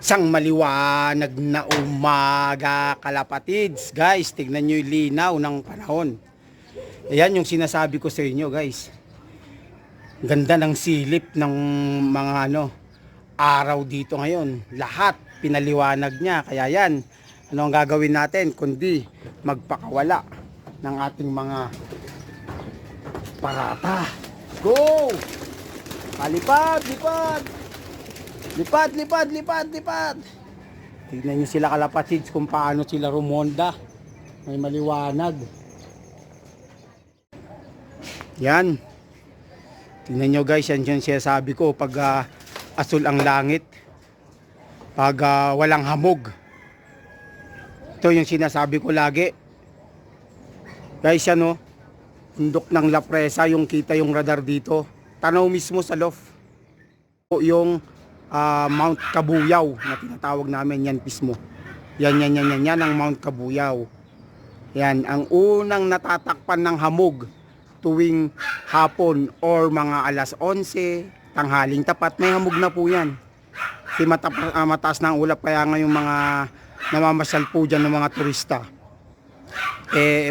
Isang maliwanag na umaga, kalapatids. Guys, tignan nyo yung linaw ng panahon. Ayan yung sinasabi ko sa inyo, guys. Ganda ng silip ng mga araw dito ngayon. Lahat pinaliwanag niya. Kaya yan, ano ang gagawin natin kundi magpakawala ng ating mga parata. Go! Palipad, lipad! Lipad, lipad, lipad, lipad. Tignan nyo sila kalapatids kung paano sila rumonda. May maliwanag. Yan. Tignan nyo guys, yan yung sinasabi ko pag asul ang langit. Pag walang hamog. Ito yung sinasabi ko lagi. Guys, yan bundok ng La Presa, yung kita yung radar dito. Tanaw mismo sa loft. Yung Mount Kabuyaw na tinatawag namin, yan mismo. Yan ang Mount Kabuyaw. Yan, ang unang natatakpan ng hamog tuwing hapon or mga alas 11, tanghaling tapat, may hamog na po yan. Kasi mataas na ang ulap, kaya ngayong mga namamasyal po dyan ng mga turista.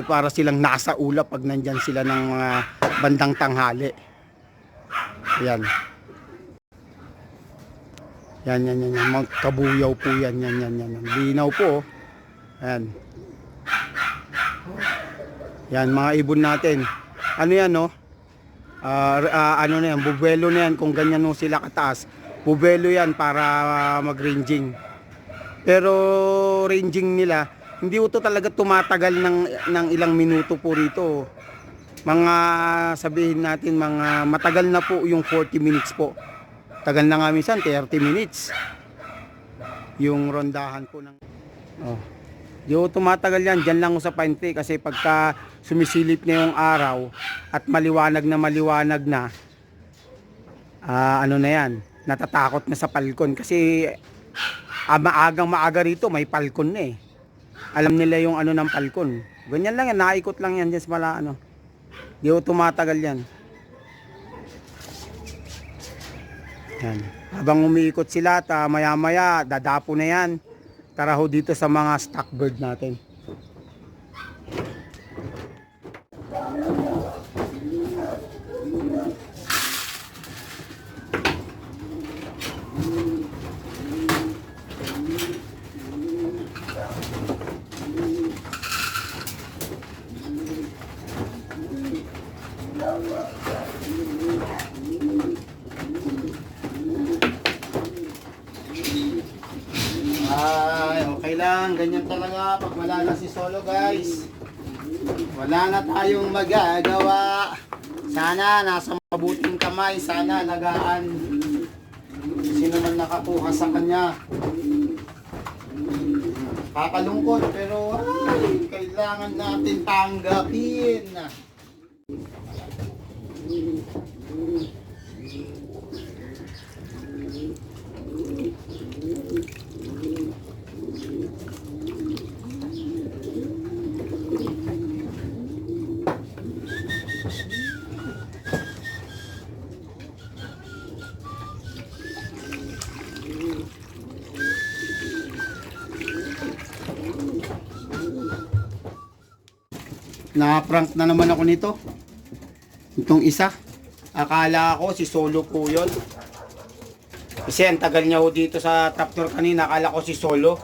Para silang nasa ulap pag nandyan sila ng mga bandang tanghali. Yan. Yan. Mount Kabuyaw po yan. Yan. Linaw po. Yan. Yan, mga ibon natin. Ano yan, ano na yan, bubuelo na yan. Kung ganyan sila kataas, bubuelo yan para mag-ranging. Pero ranging nila, hindi ito talaga tumatagal ng ilang minuto po rito. Mga sabihin natin, mga matagal na po yung 40 minutes po. Tagal na nga minsan, 30 minutes. Yung rondahan po ng... Yung tumatagal yan, dyan lang sa pantry. Kasi pagka sumisilip na yung araw at maliwanag na, ano na yan, natatakot na sa palkon. Kasi maaga rito, may palkon na eh. Alam nila yung ng palkon. Ganyan lang yan, naikot lang yan dyan sa Di yung tumatagal yan. Yan. Habang umiikot sila, maya-maya, dadapo na yan. Tara ho dito sa mga stock bird natin. Okay lang, ganyan talaga pag wala na si Solo guys. Wala na tayong magagawa. Sana nasa mabuting kamay, sana lagaan. Sino man nakakuha sa kanya. Kakalungkot pero kailangan natin tanggapin. Na-prank na naman ako nito. Itong isa. Akala ko si Solo po yun. Kasi ang tagal niya ho dito sa tractor kanina. Akala ko si Solo.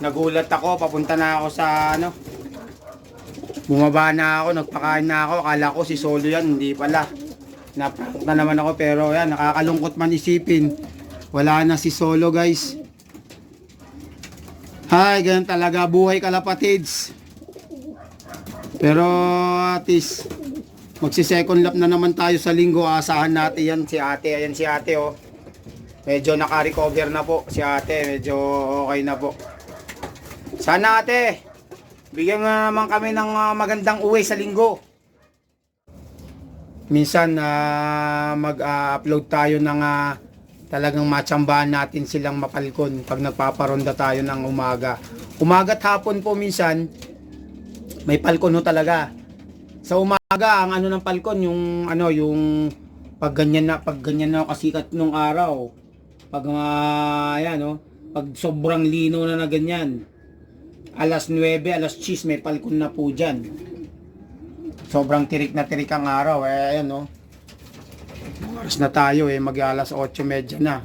Nagulat ako. Papunta na ako sa Bumaba na ako. Nagpakain na ako. Akala ko si Solo yan. Hindi pala. Na-prank na naman ako. Pero yan, nakakalungkot man isipin. Wala na si Solo guys. Hay, ganyan talaga buhay kalapatids. Pero at least magsi-second lap na naman tayo sa linggo. Asahan natin yan si ate. Ayan si ate Medyo naka-recover na po si ate. Medyo okay na po. Sana ate, bigyan naman kami ng magandang uwi sa linggo. Minsan mag-upload tayo ng talagang matsambahan natin silang mapalkon pag nagpaparonda tayo ng umaga. Umaga at hapon po minsan may palkon talaga. Sa umaga ang ng palkon yung yung pag ganyan na kasikat nung araw. Pag ayan Pag sobrang lino na ganyan, alas 9, alas 10, may palkon na po dyan. Sobrang tirik na tirik ang araw. Ayan no. Oras na tayo mag alas 8:30 na.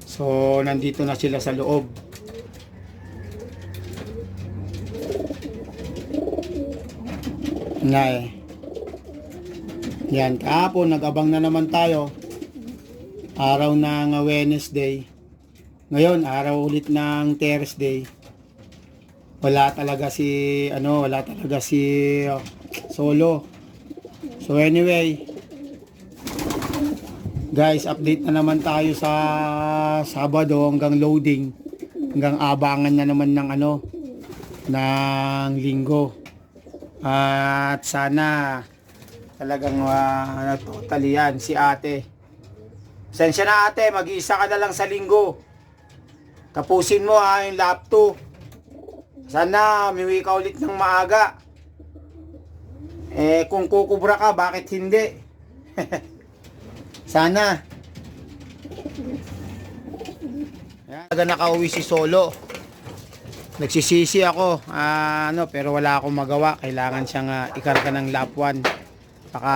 So, nandito na sila sa loob. Na Yan, kahapon nag-abang na naman tayo. Araw ng Wednesday. Ngayon, araw ulit ng Thursday. Wala talaga si Solo. So anyway, guys, update na naman tayo sa Sabado hanggang loading. Hanggang abangan na naman ng ng Linggo. At sana talagang totally yan si ate. Sensya na ate, mag-iisa ka na lang sa Linggo. Tapusin mo yung lap 2. Sana miwi ka ulit ng maaga. Kung kukubra ka, bakit hindi? Sana. Yan. Nakauwi si Solo. Nagsisisi ako. Pero wala akong magawa. Kailangan siyang ikarga ng lap 1. Baka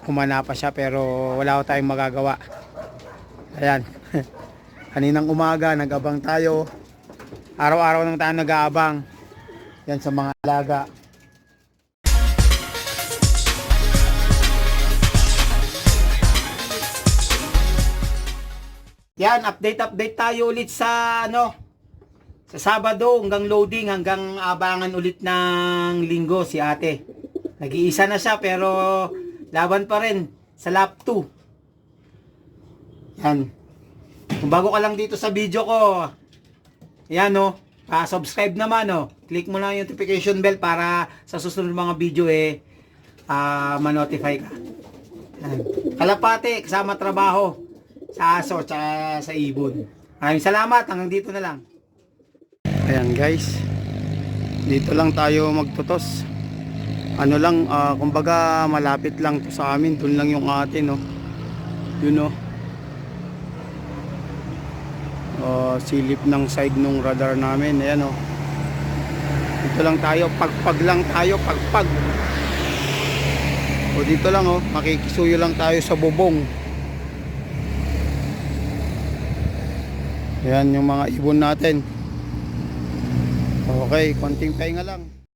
kumana pa siya pero wala ko tayong magagawa. Ayan. Kaninang umaga, nag-abang tayo. Araw-araw nang tayo nag-aabang. Yan sa mga alaga. Yan, update tayo ulit sa sa Sabado hanggang loading, hanggang abangan ulit ng Linggo si ate. Nag-iisa na siya pero laban pa rin sa lap 2. Yan. Kung bago ka lang dito sa video ko, yan subscribe naman click mo lang yung notification bell para sa susunod mga video ma-notify ka. Yan. Kalapate, kasama trabaho sa aso at sa ibon. Maraming salamat, hanggang dito na lang. Ayan guys, dito lang tayo magtutos. Kumbaga malapit lang to sa amin, dun lang yung atin yun silip ng side nung radar namin. Ayan dito lang tayo, pagpag lang tayo, pagpag dito lang makikisuyo lang tayo sa bubong. Ayan yung mga ibon natin. Okay, konting pahinga lang.